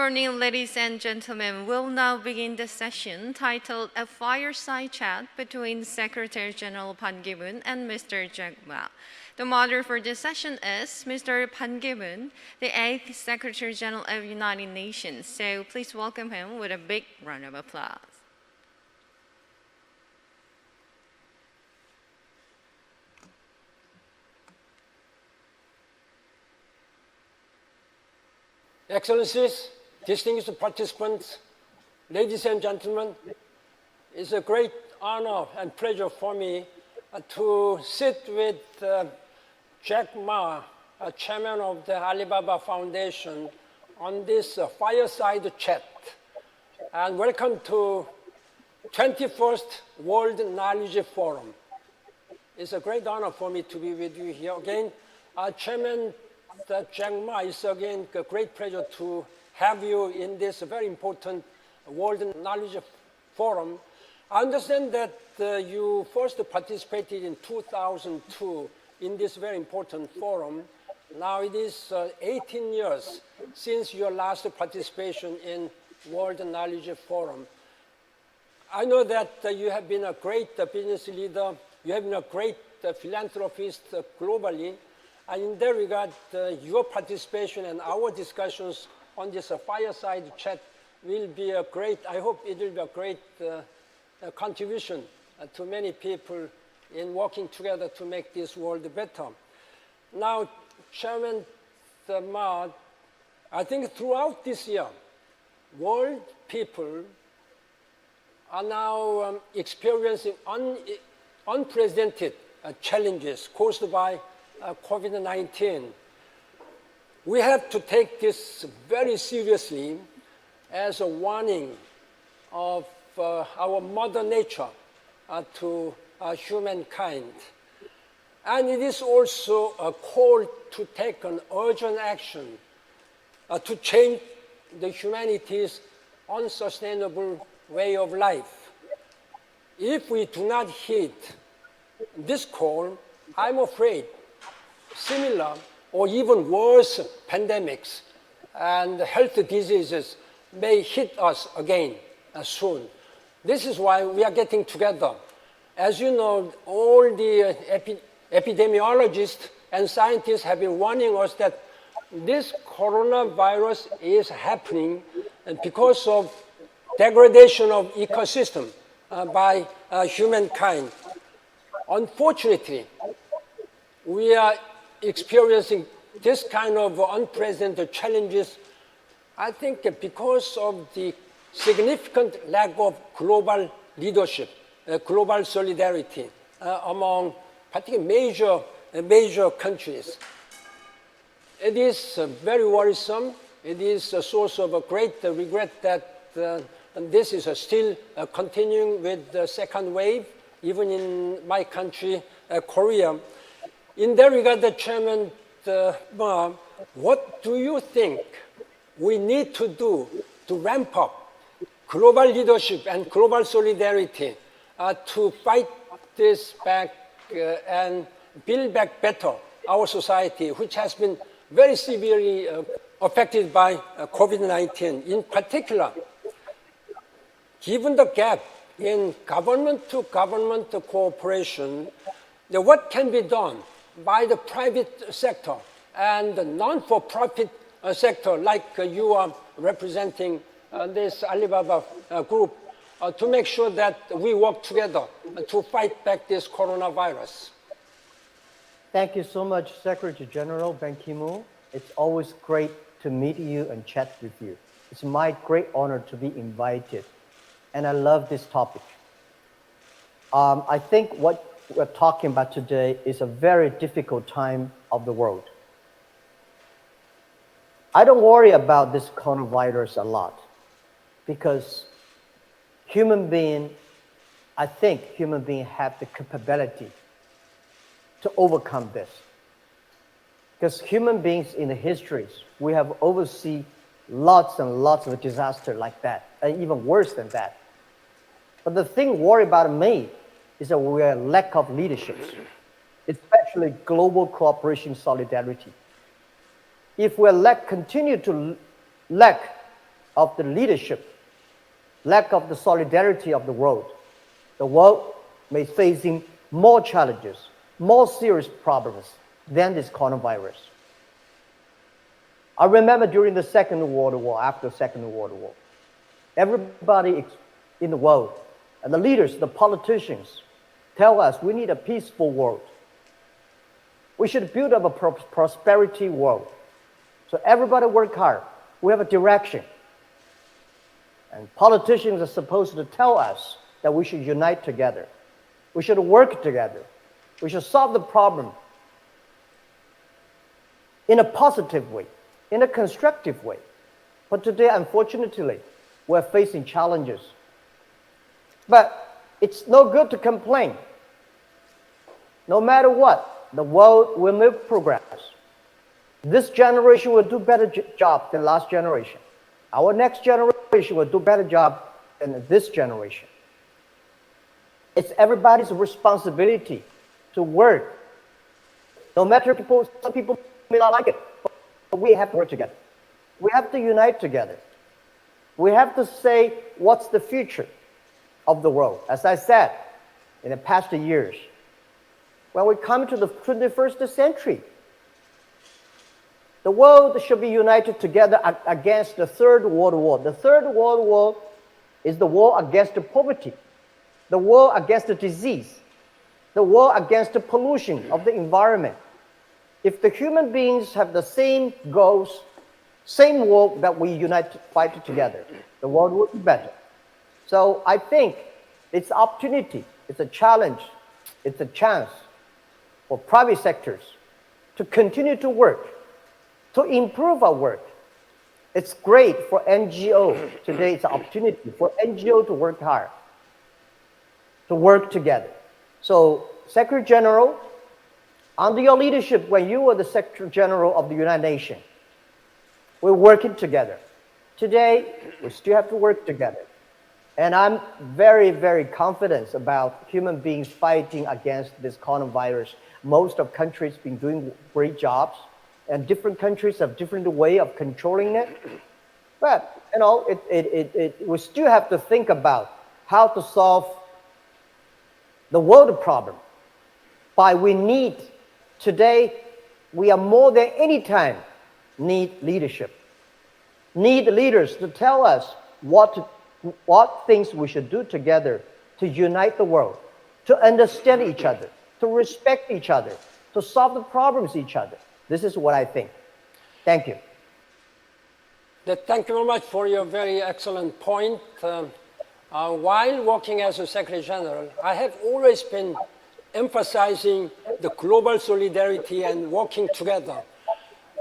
morning, ladies and gentlemen. We'll now begin the session titled A Fireside Chat between Secretary General Ban Ki-moon and Mr. Jack Ma. The moderator for this session is Mr. Ban Ki-moon, the 8th Secretary General of the United Nations. So please welcome him with a big round of applause. Excellencies, distinguished participants, ladies and gentlemen, it's a great honor and pleasure for me to sit with Jack Ma, chairman of the Alibaba Foundation, on this fireside chat. And welcome to 21st World Knowledge Forum. It's a great honor for me to be with you here again. Chairman Jack Ma, it's again a great pleasure to have you in this very important World Knowledge Forum. I understand that you first participated in 2002 in this very important forum. Now it is 18 years since your last participation in World Knowledge Forum. I know that you have been a great business leader, you have been a great philanthropist globally. And in that regard, your participation and our discussions on this fireside chat will be a great, I hope it will be a great contribution to many people in working together to make this world better. Now, Chairman Ma, I think throughout this year, world people are now experiencing unprecedented challenges caused by COVID-19. We have to take this very seriously as a warning of our mother nature to humankind. And it is also a call to take an urgent action to change the humanity's unsustainable way of life. If we do not heed this call, I'm afraid similar or even worse pandemics and health diseases may hit us again soon. This is why we are getting together. As you know, all the epidemiologists and scientists have been warning us that this coronavirus is happening because of degradation of ecosystem by humankind. Unfortunately, we are experiencing this kind of unprecedented challenges, I think because of the significant lack of global leadership, global solidarity among particularly major countries. It is very worrisome. It is a source of a great regret that this is still continuing with the second wave, even in my country, Korea. In that regard, Chairman Ma, what do you think we need to do to ramp up global leadership and global solidarity to fight this back and build back better our society, which has been very severely affected by COVID-19? In particular, given the gap in government-to-government cooperation, what can be done by the private sector and the non-for-profit sector, like you are representing this Alibaba Group, to make sure that we work together to fight back this coronavirus? Thank you so much, Secretary General Ban Ki-moon. It's always great to meet you and chat with you. It's my great honor to be invited, and I love this topic. I think what we're talking about today is a very difficult time of the world. I don't worry about this coronavirus a lot because I think human beings have the capability to overcome this. Because human beings in the histories, we have overseen lots and lots of disasters like that, and even worse than that. But the thing worry about me is that we are lack of leadership, especially global cooperation solidarity. If we continue to lack of the leadership, lack of the solidarity of the world may facing more challenges, more serious problems than this coronavirus. I remember during the Second World War, after the Second World War, everybody in the world, and the leaders, the politicians, tell us we need a peaceful world. We should build up a prosperity world. So everybody work hard. We have a direction. And politicians are supposed to tell us that we should unite together. We should work together. We should solve the problem in a positive way, in a constructive way. But today, unfortunately, we're facing challenges. But it's no good to complain. No matter what, the world will make progress. This generation will do better job than last generation. Our next generation will do better job than this generation. It's everybody's responsibility to work. No matter some people may not like it, but we have to work together. We have to unite together. We have to say what's the future of the world. As I said, in the past years, when we come to the 21st century, the world should be united together against the Third World War. The Third World War is the war against the poverty, the war against the disease, the war against the pollution of the environment. If the human beings have the same goals, same war that we unite to fight together, the world would be better. So I think it's an opportunity, it's a challenge, it's a chance for private sectors to continue to work, to improve our work. It's great for NGO. Today it's an opportunity for NGO to work hard, to work together. So Secretary General, under your leadership, when you were the Secretary General of the United Nations, we're working together. Today, we still have to work together. And I'm very, very confident about human beings fighting against this coronavirus. Most of countries have been doing great jobs, and different countries have different way of controlling it. But, you know, we still have to think about how to solve the world problem. Today, we are more than any time need leadership. Need leaders to tell us what things we should do together to unite the world, to understand each other, to respect each other, to solve the problems each other. This is what I think. Thank you. Thank you very much for your very excellent point. While working as a Secretary General, I have always been emphasizing the global solidarity and working together.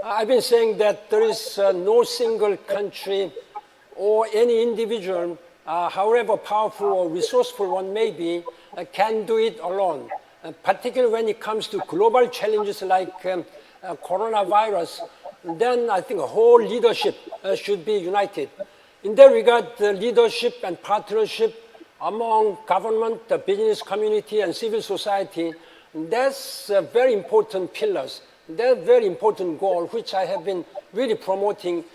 I've been saying that there is no single country or any individual, however powerful or resourceful one may be, can do it alone. Particularly when it comes to global challenges like coronavirus, then I think a whole leadership should be united. In that regard, the leadership and partnership among government, the business community, and civil society, that's very important pillars. They're very important goal, which I have been really promoting.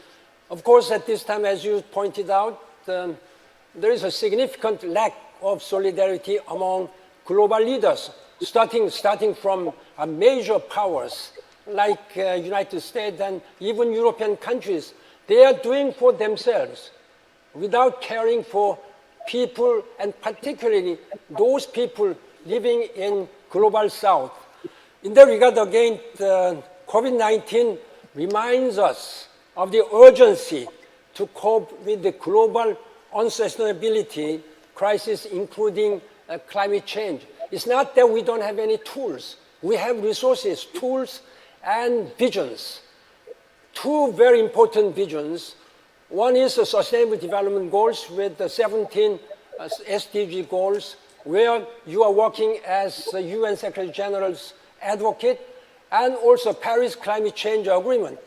Of course, at this time, as you pointed out, there is a significant lack of solidarity among global leaders, starting from major powers like United States and even European countries. They are doing for themselves without caring for people, and particularly those people living in global south. In that regard, again, COVID-19 reminds us of the urgency to cope with the global unsustainability crisis, including climate change. It's not that we don't have any tools. We have resources, tools, and visions. Two very important visions. One is the Sustainable Development Goals with the 17 SDG goals, where you are working as the UN Secretary General's advocate, and also Paris Climate Change Agreement.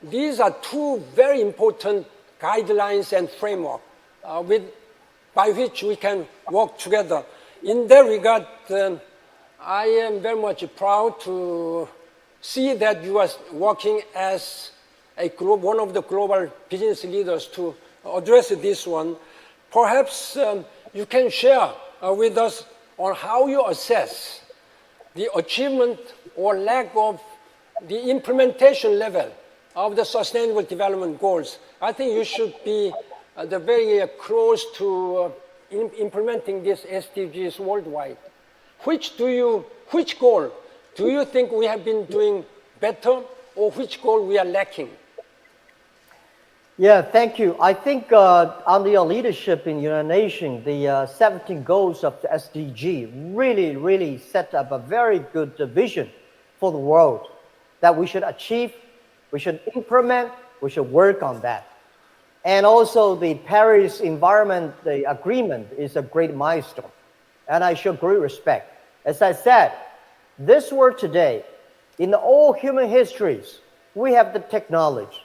These are two very important guidelines and framework by which we can work together. In that regard, I am very much proud to see that you are working as one of the global business leaders to address this one. Perhaps you can share with us on how you assess the achievement or lack of the implementation level of the Sustainable Development Goals. I think you should be very close to implementing these SDGs worldwide. Which goal do you think we have been doing better, or which goal we are lacking? Yeah, thank you. I think under your leadership in United Nations, the 17 goals of the SDG really set up a very good vision for the world that we should achieve, we should implement, we should work on that. And also the Paris Environment Agreement is a great milestone, and I show great respect. As I said, this world today, in all human histories, we have the technology,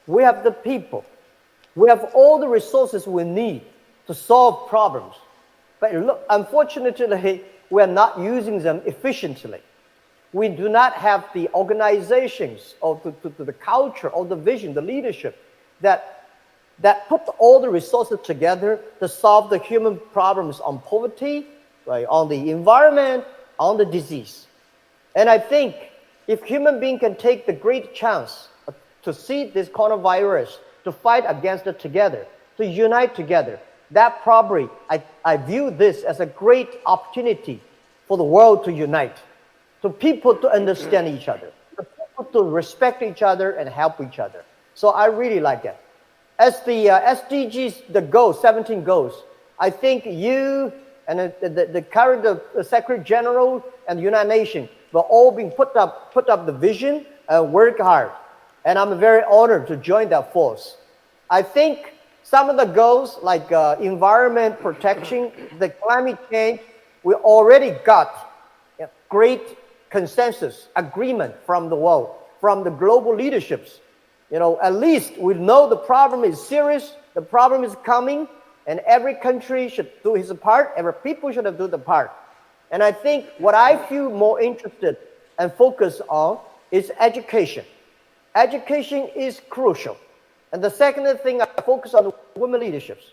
we have the people, we have all the resources we need to solve problems. But look, unfortunately, we are not using them efficiently. We do not have the organizations or the culture or the vision, the leadership that put all the resources together to solve the human problems on poverty, right, on the environment, on the disease. And I think if human beings can take the great chance to see this coronavirus, to fight against it together, to unite together, that probably, I view this as a great opportunity for the world to unite, to people to understand each other, for people to respect each other and help each other. So I really like that. As the SDGs, the goals, 17 goals, I think you and the current Secretary General and the United Nations were all being put up the vision and work hard. And I'm very honored to join that force. I think some of the goals like environment protection, the climate change, we already got a great consensus, agreement from the world, from the global leaderships. You know, at least we know the problem is serious, the problem is coming, and every country should do its part, every people should do the part. And I think what I feel more interested and focused on is education. Education is crucial. And the second thing I focus on women leaderships.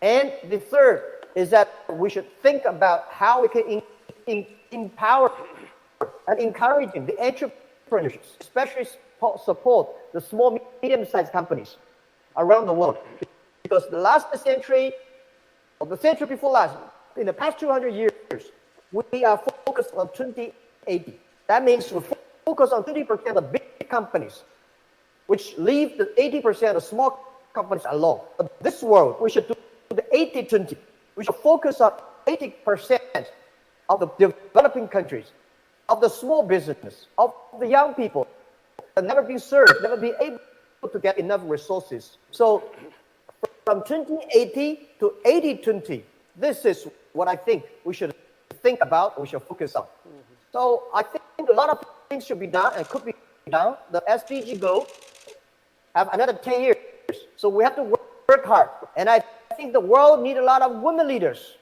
And the third is that we should think about how we can empower and encouraging the entrepreneurship, especially support the small, medium-sized companies around the world. Because the last century, or the century before last, in the past 200 years, we are focused on 2080. That means we focus on 20% of big companies, which leave the 80% of small companies alone. But this world, we should do the 80-20. We should focus on 80% of the developing countries, of the small business, of the young people that never been served, never been able to get enough resources. So from 2080 to 80-20, this is what I think we should think about, we should focus on. So I think a lot of things should be done and could be done. The SDG goal have another 10 years. So we have to work hard. And I think the world needs a lot of women leaders.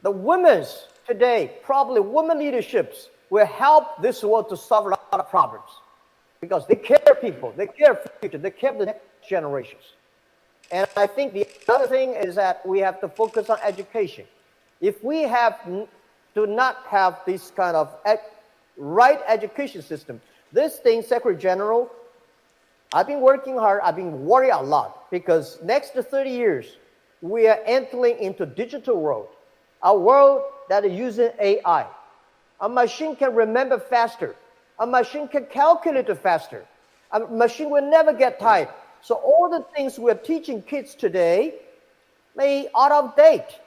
The women's today, probably women leaderships will help this world to solve a lot of problems. Because they care people, they care future, they care the next generations. And I think the other thing is that we have to focus on education. If we do not have this kind of right education system, this thing, Secretary General, I've been working hard, I've been worried a lot, because next to 30 years, we are entering into digital world, a world that is using AI. A machine can remember faster. A machine can calculate faster. A machine will never get tired. So all the things we're teaching kids today may out of date.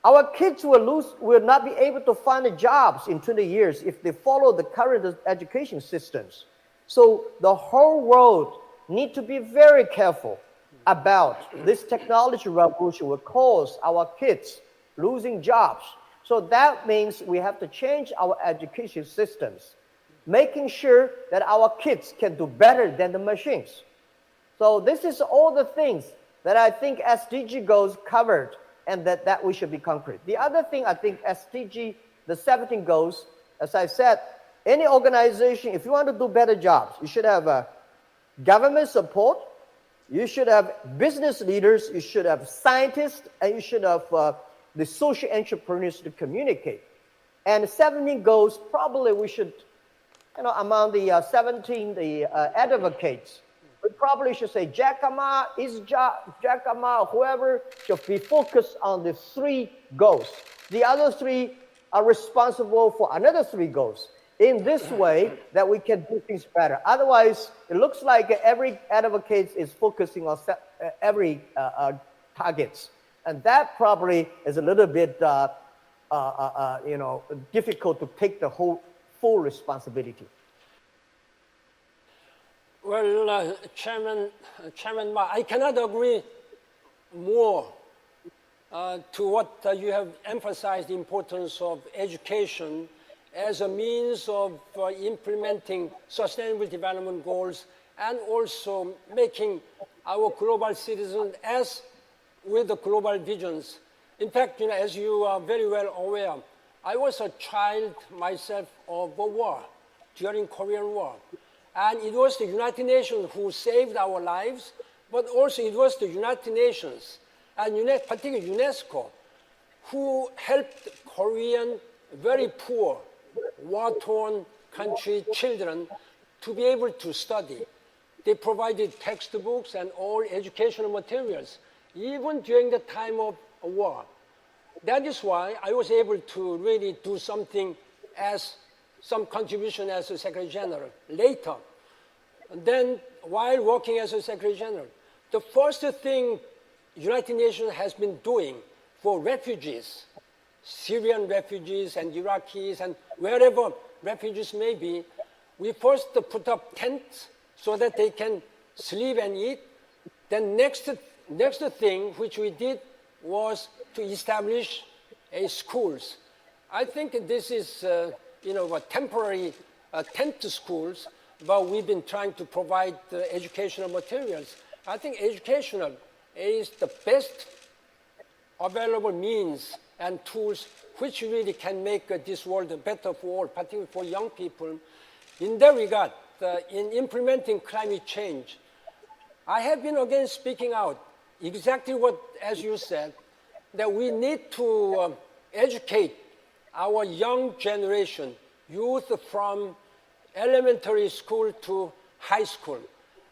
Our kids will not be able to find jobs in 20 years if they follow the current education systems. So the whole world needs to be very careful about this technology revolution will cause our kids losing jobs. So that means we have to change our education systems, making sure that our kids can do better than the machines. So this is all the things that I think SDG goals covered and that we should be concrete. The other thing I think SDG, the 17 goals, as I said, any organization, if you want to do better jobs, you should have government support, You should have business leaders, you should have scientists, and you should have the social entrepreneurs to communicate. And the 17 goals, probably we should, among the 17, the advocates, we probably should say Jack Ma, whoever should be focused on the 3 goals. The other 3 are responsible for another 3 goals. In this way, that we can do things better. Otherwise, it looks like every advocate is focusing on every targets, and that probably is a little bit, difficult to take the full responsibility. Well, Chairman Ma, I cannot agree more to what you have emphasized the importance of education as a means of implementing sustainable development goals and also making our global citizens as with the global visions. In fact, as you are very well aware, I was a child myself of a war during Korean War. And it was the United Nations who saved our lives, but also it was the United Nations, and particularly UNESCO, who helped Korean, very poor, war-torn country children to be able to study. They provided textbooks and all educational materials, even during the time of a war. That is why I was able to really do something as some contribution as a Secretary General later. And then, while working as a Secretary General, the first thing United Nations has been doing for refugees, Syrian refugees and Iraqis and wherever refugees may be, we first put up tents so that they can sleep and eat. Then next thing which we did was to establish schools. I think this is a temporary tent schools, but we've been trying to provide educational materials. I think educational is the best available means and tools which really can make this world better for all, particularly for young people. In that regard, in implementing climate change, I have been again speaking out exactly what, as you said, that we need to educate our young generation, youth from elementary school to high school.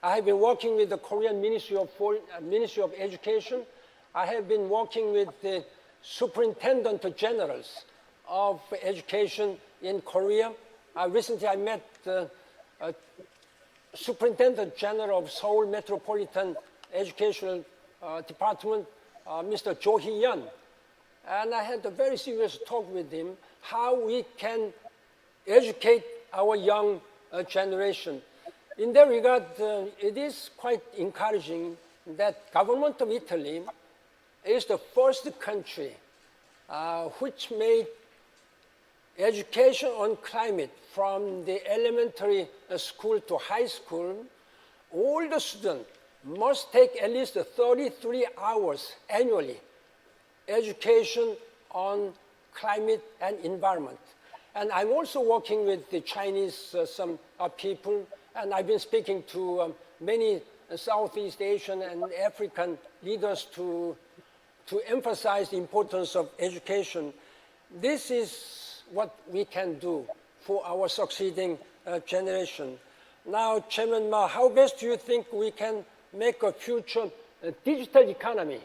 I have been working with the Korean Ministry of Education. I have been working with the Superintendent Generals of Education in Korea. Recently I met the Superintendent General of Seoul Metropolitan Educational Department, Mr. Jo Hee-yeon. And I had a very serious talk with him how we can educate our young generation. In that regard, it is quite encouraging that government of Italy is the first country which made education on climate from the elementary school to high school. All the students must take at least 33 hours annually education on climate and environment. And I'm also working with the Chinese some people, and I've been speaking to many Southeast Asian and African leaders to emphasize the importance of education. This is what we can do for our succeeding generation. Now, Chairman Ma, how best do you think we can make a future digital economy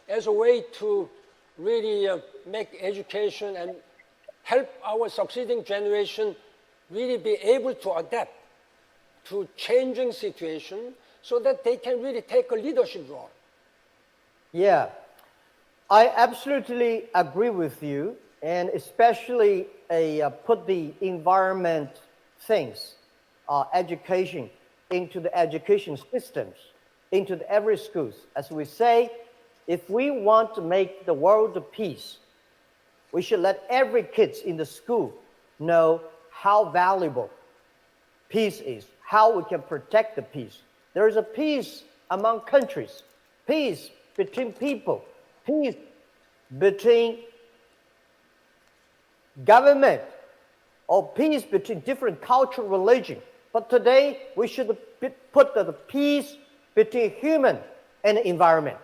as a way to really make education and help our succeeding generation really be able to adapt to changing situation so that they can really take a leadership role? Yeah, I absolutely agree with you, and especially put the environment things, education, into the education systems, into every schools. As we say, if we want to make the world of peace, we should let every kid in the school know how valuable peace is, how we can protect the peace. There is a peace among countries, peace between people, peace between government, or peace between different cultural religion. But today, we should put the peace between human and environment.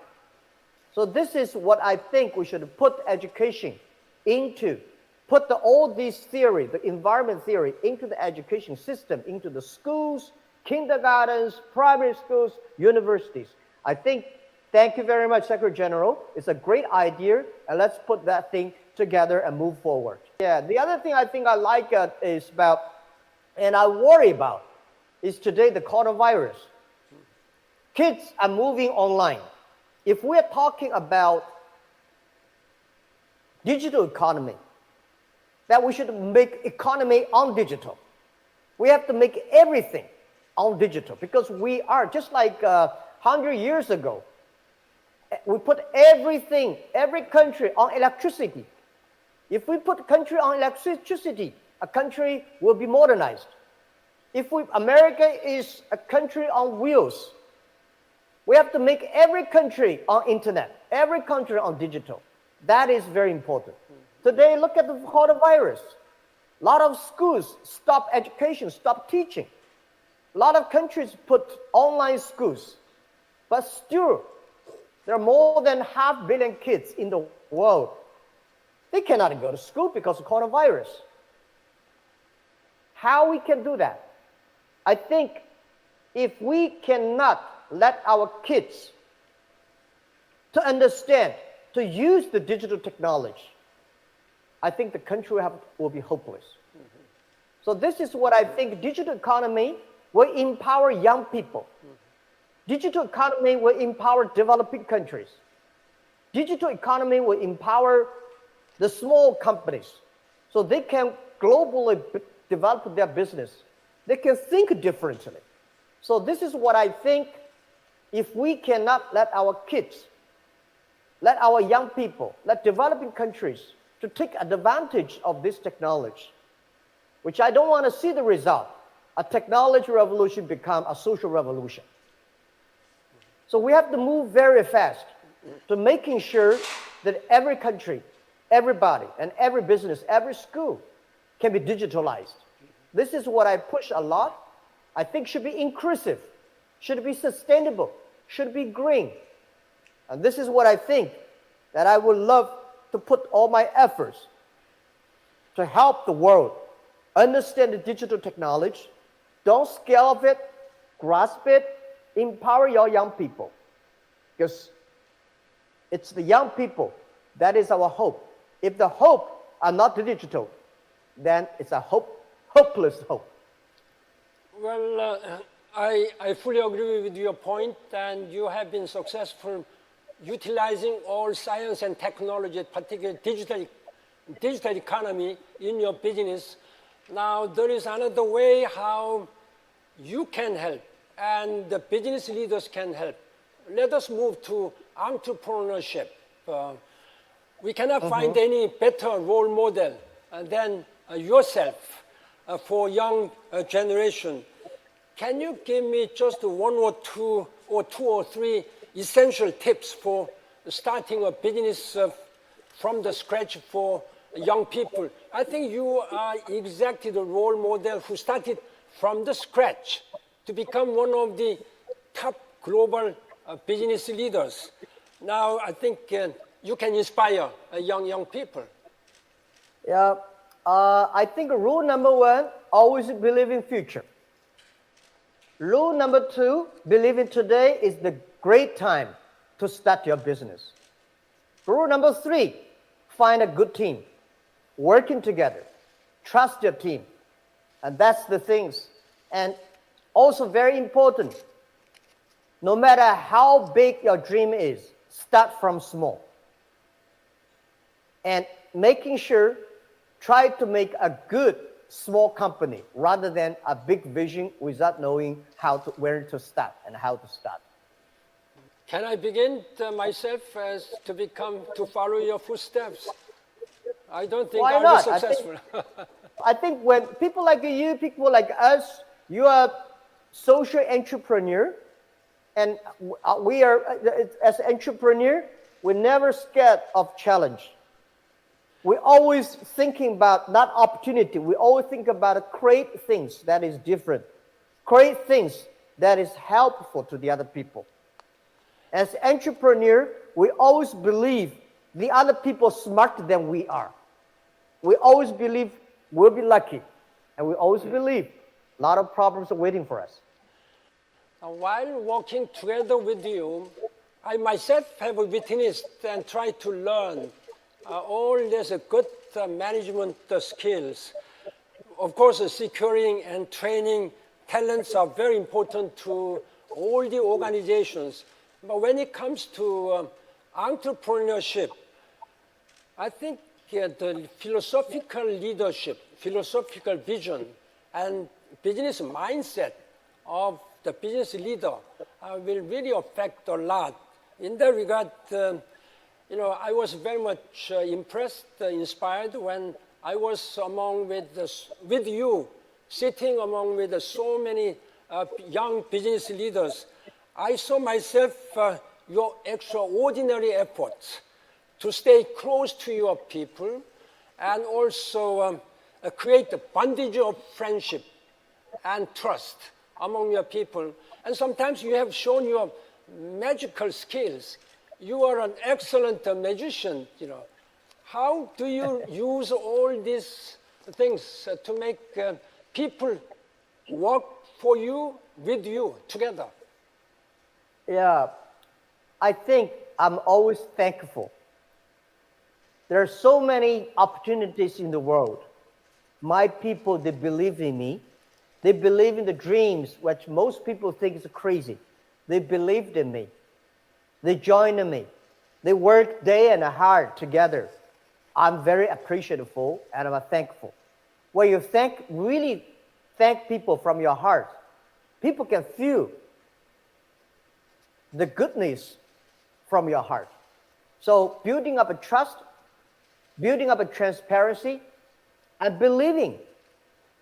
So this is what I think we should put education into, put all these theory, the environment theory, into the education system, into the schools, kindergartens, primary schools, universities. I think, thank you very much, Secretary General. It's a great idea, and let's put that thing together and move forward. Yeah, the other thing I think I like is about, and I worry about, is today the coronavirus. Kids are moving online. If we're talking about digital economy, that we should make economy on digital. We have to make everything on digital because we are, just like 100 years ago, we put everything, every country on electricity. If we put a country on electricity, a country will be modernized. If America is a country on wheels, we have to make every country on internet, every country on digital. That is very important. Today, look at the coronavirus. A lot of schools stop education, stop teaching. A lot of countries put online schools. But still, there are more than 500 million kids in the world. They cannot go to school because of coronavirus. How we can do that? I think if we cannot let our kids to understand, to use the digital technology, I think the country will be hopeless. Mm-hmm. So this is what I think digital economy will empower young people. Mm-hmm. Digital economy will empower developing countries. Digital economy will empower the small companies so they can globally develop their business. They can think differently. So this is what I think. If we cannot let our kids, let our young people, let developing countries to take advantage of this technology, which I don't want to see the result, a technology revolution become a social revolution. So we have to move very fast to making sure that every country, everybody, and every business, every school can be digitalized. This is what I push a lot. I think should be inclusive, should be sustainable, should be green. And this is what I think that I would love to put all my efforts to help the world understand the digital technology, don't scale of it, grasp it, empower your young people. Because it's the young people that is our hope. If the hope are not digital, then it's a hopeless hope. Well, I fully agree with your point, and you have been successful utilizing all science and technology, particularly digital economy in your business. Now, there is another way how you can help and the business leaders can help. Let us move to entrepreneurship. We cannot find any better role model than yourself for young generation. Can you give me just one or two or three essential tips for starting a business from the scratch for young people? I think you are exactly the role model who started from the scratch to become one of the top global business leaders. Now, I think you can inspire young people. Yeah, I think rule number one, always believe in future. Rule number two, believe in today is the great time to start your business. Rule number three, find a good team, working together, trust your team. And that's the things. And also very important, no matter how big your dream is, start from small. And making sure, try to make a good small company rather than a big vision without knowing where to start and how to start. Can I begin myself to follow your footsteps? I don't think I'll be successful. I think when people like you, people like us, you are social entrepreneur, and we are, as entrepreneur, we're never scared of challenge. We're always thinking about not opportunity. We always think about create things that is different. create things that is helpful to the other people. As entrepreneur, we always believe the other people smarter than we are. We always believe we'll be lucky. And we always believe a lot of problems are waiting for us. While working together with you, I myself have witnessed and tried to learn all these good management skills. Of course, securing and training talents are very important to all the organizations. But when it comes to entrepreneurship, I think the philosophical leadership, philosophical vision, and business mindset of the business leader will really affect a lot. In that regard, I was very much impressed, inspired when I was with you, sitting among with so many young business leaders. I saw myself your extraordinary efforts to stay close to your people and also create a bondage of friendship and trust among your people. And sometimes you have shown your magical skills. You are an excellent magician, How do you use all these things to make people work for you, with you, together? Yeah, I think I'm always thankful. There are so many opportunities in the world. My people, they believe in me. They believe in the dreams, which most people think is crazy. They believed in me. They joined me. They work day and hard together. I'm very appreciative and I'm thankful. When you really thank people from your heart, people can feel the goodness from your heart. So building up a trust, building up a transparency, and believing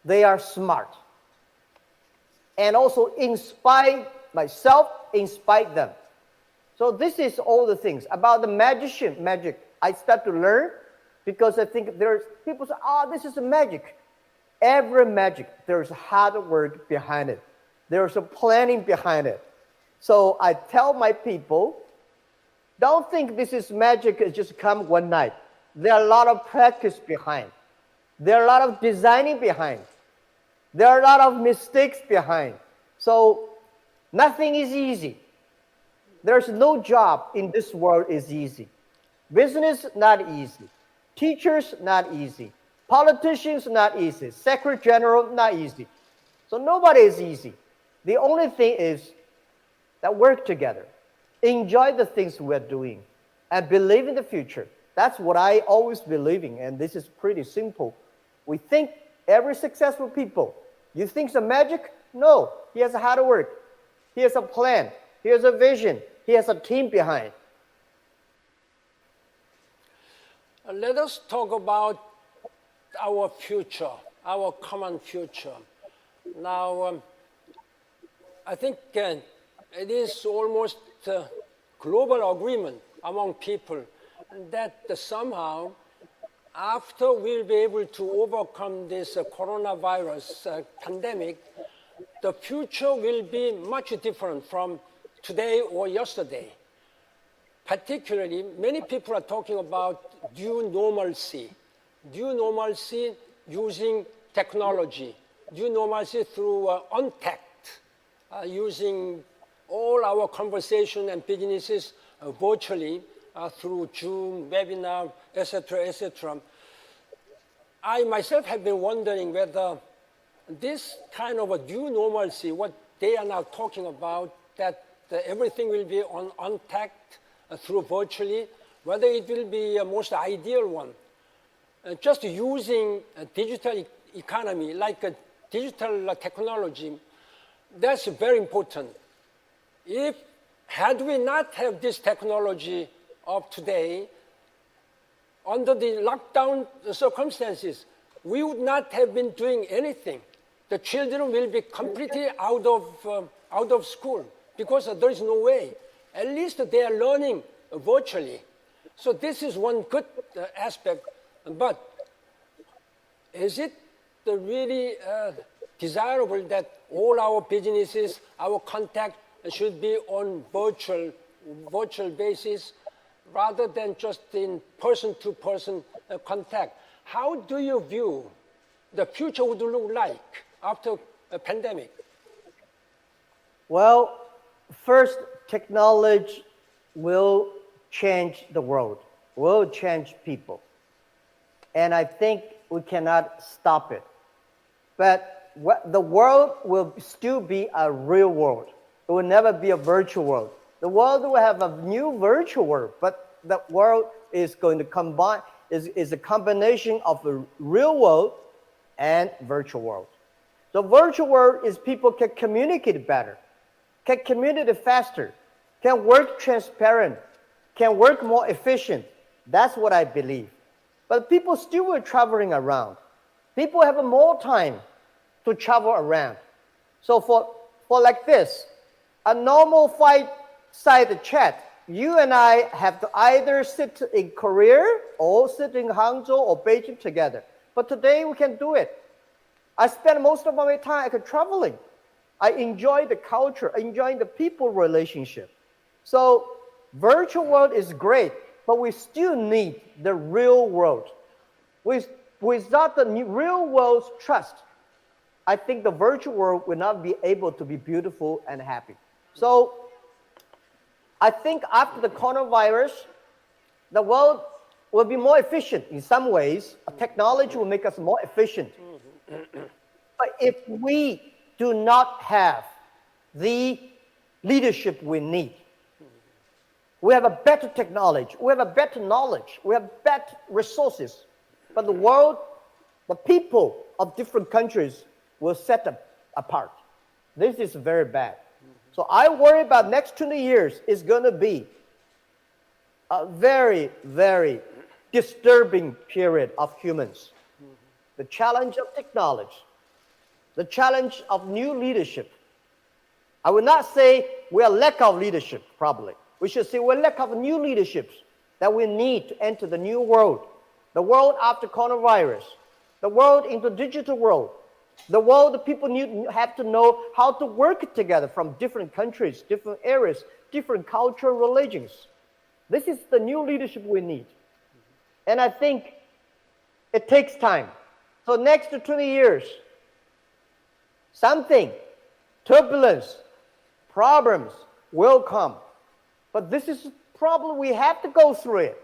they are smart. And also inspire myself, inspire them. So this is all the things about the magic. I start to learn because I think there's people say, this is a magic. Every magic, there's hard work behind it. There's a planning behind it. So I tell my people, don't think this is magic, it just come one night. There are a lot of practice behind. There are a lot of designing behind. There are a lot of mistakes behind. So nothing is easy. There's no job in this world is easy. Business, not easy. Teachers, not easy. Politicians, not easy. Secretary General, not easy. So nobody is easy. The only thing is that work together. Enjoy the things we're doing and believe in the future. That's what I always believe in, and this is pretty simple. We think every successful people, you think it's a magic? No, he has hard work. He has a plan. He has a vision. He has a team behind. Let us talk about our future, our common future. Now, I think it is almost global agreement among people that somehow, after we'll be able to overcome this coronavirus pandemic, the future will be much different from today or yesterday. Particularly, many people are talking about new normalcy using technology, new normalcy through untact, using all our conversation and businesses virtually through Zoom, webinar, etc., etc. I myself have been wondering whether this kind of a new normalcy, what they are now talking about, that everything will be on untact through virtually, whether it will be a most ideal one. Just using a digital economy, like a digital technology, that's very important. Had we not have this technology of today, under the lockdown circumstances, we would not have been doing anything. The children will be completely out of school because there is no way. At least they are learning virtually. So this is one good aspect. But is it really desirable that all our businesses, our contact should be on virtual basis rather than just in person-to-person contact. How do you view the future would look like after a pandemic? Well, first, technology will change the world, will change people. And I think we cannot stop it. But the world will still be a real world. It will never be a virtual world. The world will have a new virtual world, but the world is going to combine, is a combination of the real world and virtual world. The virtual world is people can communicate better, can communicate faster, can work transparent, can work more efficient. That's what I believe. But people still were traveling around. People have more time to travel around. So for like this, a normal fireside chat, you and I have to either sit in Korea or sit in Hangzhou or Beijing together. But today we can do it. I spend most of my time traveling. I enjoy the culture, enjoying the people relationship. So virtual world is great, but we still need the real world. Without the real world's trust, I think the virtual world will not be able to be beautiful and happy. So I think after the coronavirus, the world will be more efficient in some ways. Technology will make us more efficient. But if we do not have the leadership we need, we have a better technology, we have a better knowledge, we have better resources, but the world, the people of different countries will set apart. This is very bad. So I worry about next 20 years is going to be a very, very disturbing period of humans. The challenge of technology, the challenge of new leadership. I would not say we are lack of leadership, probably. We should say we're lack of new leaderships that we need to enter the new world, the world after coronavirus, the world into digital world, the world the people have to know how to work together from different countries, different areas, different cultural religions. This is the new leadership we need. And I think it takes time. So next 20 years, something, turbulence, problems will come. But this is a problem we have to go through it.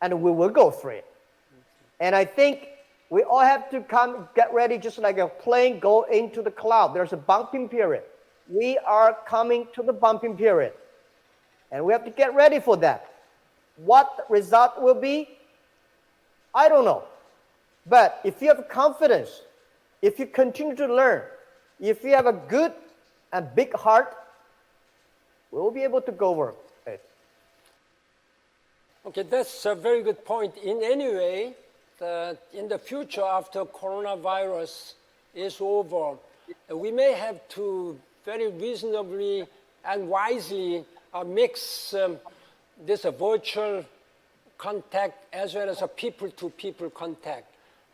And we will go through it. And I think we all have to get ready just like a plane go into the cloud. There's a bumping period. We are coming to the bumping period. And we have to get ready for that. What the result will be, I don't know. But if you have confidence, if you continue to learn, if you have a good and big heart, we'll be able to go over it. Okay, that's a very good point. In any way, in the future after coronavirus is over, we may have to very reasonably and wisely mix this virtual contact as well as a people-to-people contact.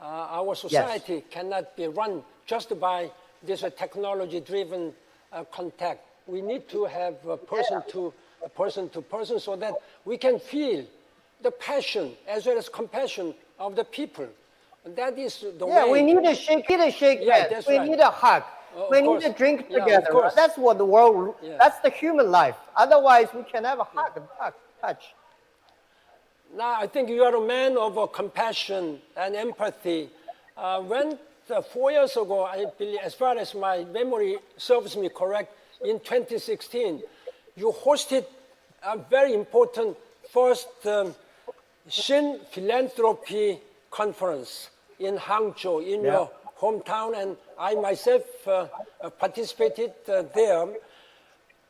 Our society cannot be run just by this technology-driven contact. We need to have a person-to-person so that we can feel the passion as well as compassion of the people. And that is the way. Yeah, we need a shake hands. We need a hug. We need to drink together. That's what the world, that's the human life. Otherwise, we can never hug and touch. Now, I think you are a man of compassion and empathy. When 4 years ago, I believe, as far as my memory serves me correct, in 2016, you hosted a very important first Philanthropy conference in Hangzhou, in your hometown, and I myself participated there.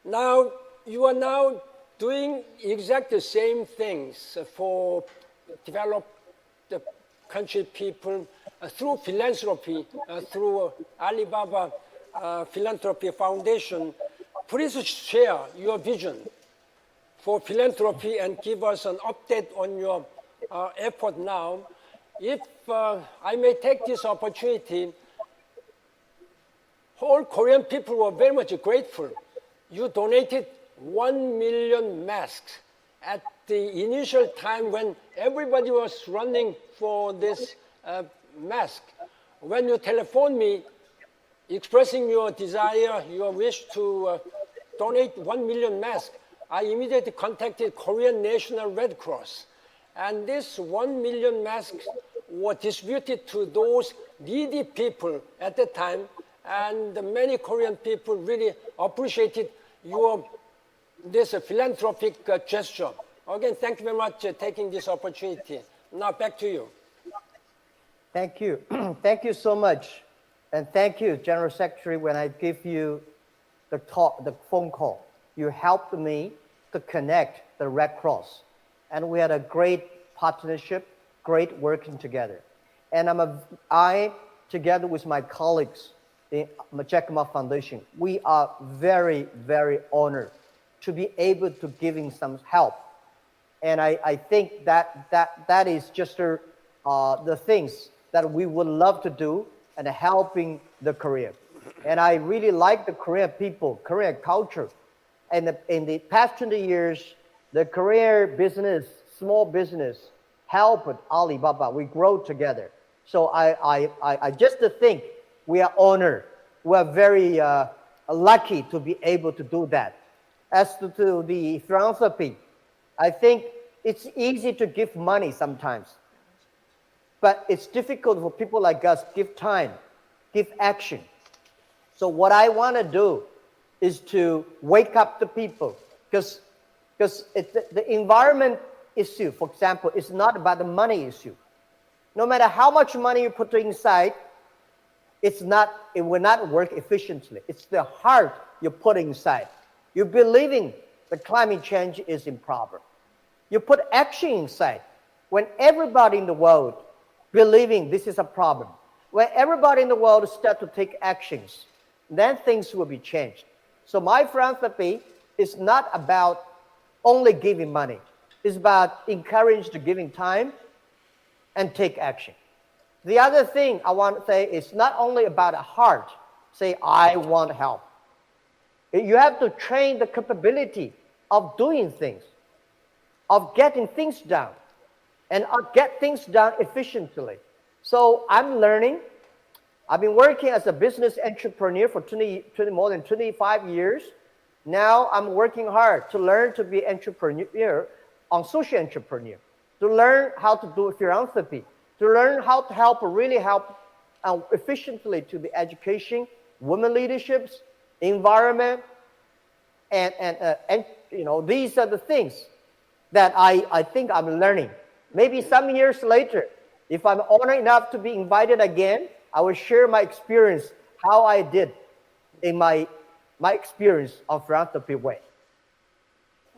Now, you are now doing exactly the same things for develop the country people through philanthropy, through Alibaba Philanthropy Foundation. Please share your vision for philanthropy and give us an update on your effort now. If I may take this opportunity, whole Korean people were very much grateful. You donated 1 million masks at the initial time when everybody was running for this mask. When you telephoned me expressing your desire, your wish to donate 1 million masks, I immediately contacted Korean National Red Cross. And this 1 million masks were distributed to those needy people at the time. And many Korean people really appreciated this philanthropic gesture. Again, thank you very much for taking this opportunity. Now back to you. Thank you. Thank you so much. And thank you, General Secretary, when I give you the phone call. You helped me to connect the Red Cross. And we had a great partnership, great working together. And I, together with my colleagues in Jack Ma Foundation, we are very, very honored to be able to giving some help. And I think that is just the things that we would love to do and helping the Korean. And I really like the Korean people, Korean culture. And in the past 20 years, the Korean business, small business, helped Alibaba. We grow together. So I just think we are honored. We are very lucky to be able to do that. As to the philanthropy, I think it's easy to give money sometimes. But it's difficult for people like us give time, give action. So what I want to do is to wake up the people, because the environment issue, for example, is not about the money issue. No matter how much money you put inside, it will not work efficiently. It's the heart you put inside. You believing the climate change is improper. You put action inside. When everybody in the world believing this is a problem, when everybody in the world start to take actions, then things will be changed. So my philanthropy is not about only giving money. It's about encouraging to giving time and take action. The other thing I want to say is not only about a heart, say, I want help. You have to train the capability of doing things, of getting things done, and get things done efficiently. So I'm learning. I've been working as a business entrepreneur for more than 25 years. Now I'm working hard to learn to be entrepreneur, social entrepreneur, to learn how to do philanthropy, to learn how to really help efficiently to the education, women leaderships, environment, and these are the things that I think I'm learning. Maybe some years later, if I'm honored enough to be invited again, I will share my experience, how I did in my experience of philanthropy way.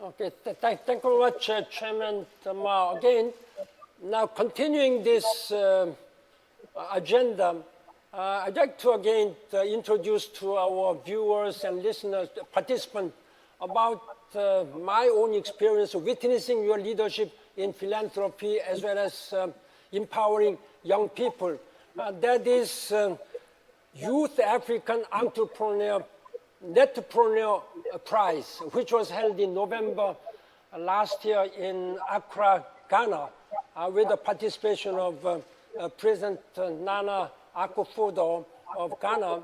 Okay, thank you very much, Chairman Mao. Again, now continuing this agenda, I'd like to again introduce to our viewers and listeners, participants, about my own experience of witnessing your leadership in philanthropy as well as empowering young people. That is Youth African Entrepreneur Netpreneur Prize, which was held in November last year in Accra, Ghana, with the participation of President Nana Akufo-Addo of Ghana.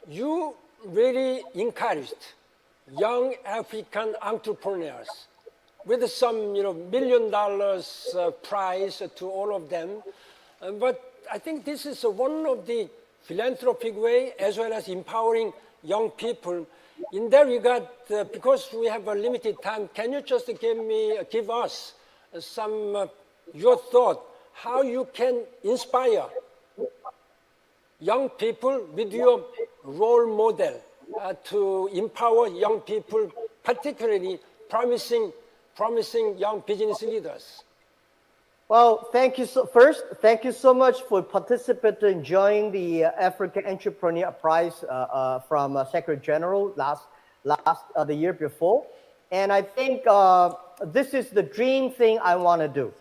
You really encouraged young African entrepreneurs with some $1 million prize to all of them. But I think this is one of the philanthropic way as well as empowering young people. In that regard, because we have a limited time, can you just give us some your thought how you can inspire young people with your role model to empower young people, particularly promising young business leaders? Well, thank you thank you so much for participating in joining the African Entrepreneur Prize from Secretary General the year before. And I think this is the dream thing I want to do.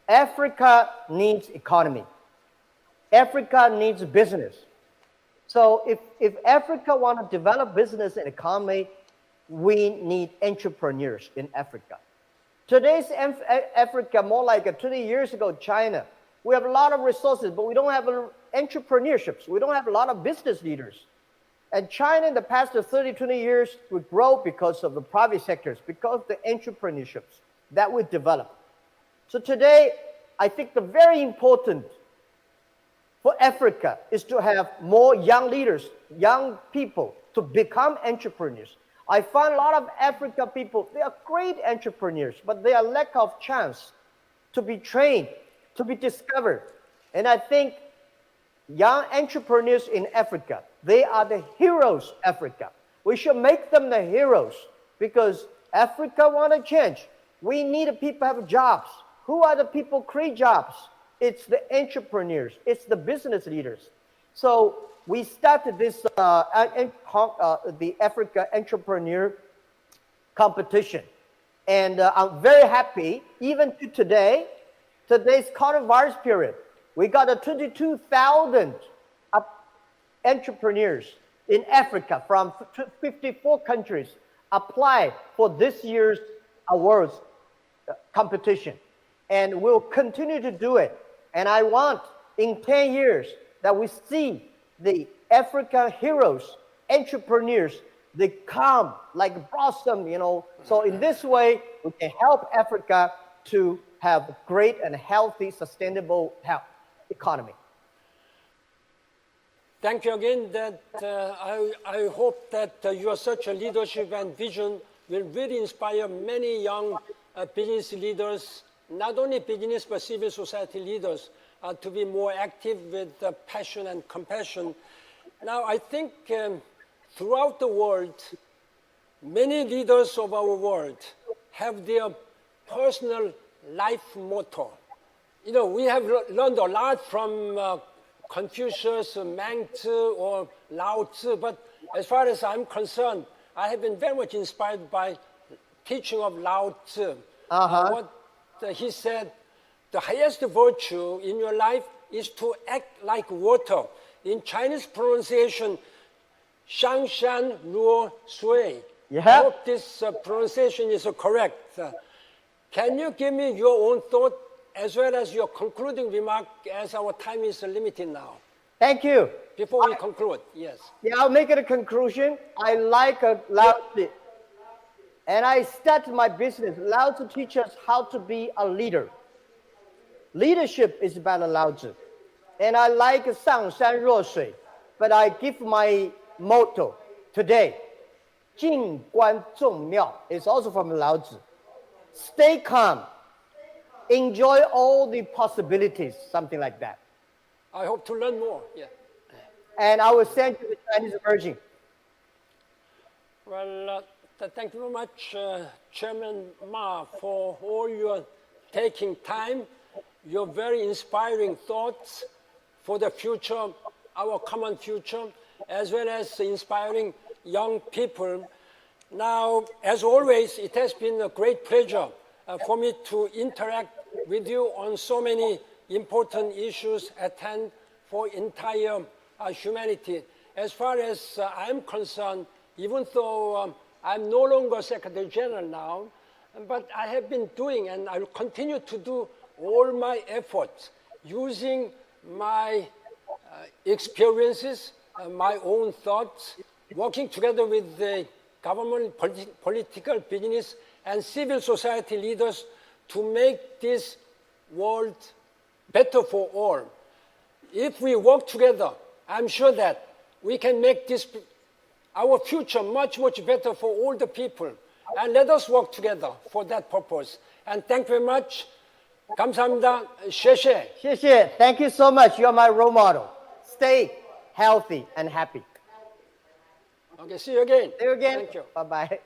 Africa needs economy. Africa needs business. So if Africa want to develop business and economy, we need entrepreneurs in Africa. Today's Africa, more like 20 years ago, China. We have a lot of resources, but we don't have entrepreneurships. We don't have a lot of business leaders. And China in the past 30, 20 years would grow because of the private sectors, because of the entrepreneurships that we develop. So today, I think the very important for Africa is to have more young leaders, young people to become entrepreneurs. I find a lot of African people, they are great entrepreneurs, but they are lack of chance to be trained, to be discovered. And I think young entrepreneurs in Africa, they are the heroes of Africa. We should make them the heroes because Africa want to change. We need people to have jobs. Who are the people create jobs? It's the entrepreneurs. It's the business leaders. So we started this the Africa Entrepreneur Competition. And I'm very happy, even to today's coronavirus period, we got 22,000 entrepreneurs in Africa from 54 countries apply for this year's awards competition. And we'll continue to do it. And I want in 10 years that we see the African heroes, entrepreneurs, they come like blossom, you know. So in this way, we can help Africa to have great and healthy, sustainable health economy. Thank you again. I hope that your such a leadership and vision will really inspire many young business leaders, not only business but civil society leaders, to be more active with passion and compassion. Now, I think throughout the world, many leaders of our world have their personal life motto. You know, we have learned a lot from Confucius, Mengzi, or Lao Tzu, but as far as I'm concerned, I have been very much inspired by teaching of Lao Tzu. What he said, the highest virtue in your life is to act like water. In Chinese pronunciation, Shang Shan Luo Sui. I hope this pronunciation is correct. Can you give me your own thought as well as your concluding remark, as our time is limited now? Thank you. Before we conclude, yes. Yeah, I'll make it a conclusion. I like Lao Tzu. And I started my business. Lao Tzu teaches us how to be a leader. Leadership is about Lao Tzu. And I like Sang Shan Ruo Shui. But I give my motto today. 静观众妙 is also from Lao Tzu. Stay calm. Enjoy all the possibilities, something like that. I hope to learn more. Yeah. And I will send you the Chinese version. Well, thank you very much, Chairman Ma, for all your taking time, your very inspiring thoughts for the future, our common future, as well as inspiring young people. Now, as always, it has been a great pleasure for me to interact with you on so many important issues at hand for entire humanity. As far as I'm concerned, even though I'm no longer Secretary General now, but I have been doing and I will continue to do all my efforts using my experiences, my own thoughts, working together with the government, political, business, and civil society leaders to make this world better for all. If we work together, I'm sure that we can make this our future much, much better for all the people. And let us work together for that purpose. And thank you very much. 감사합니다. 谢谢. 谢谢. Thank you so much. You're my role model. Stay healthy and happy. Okay, see you again. See you again. Thank you. Bye-bye.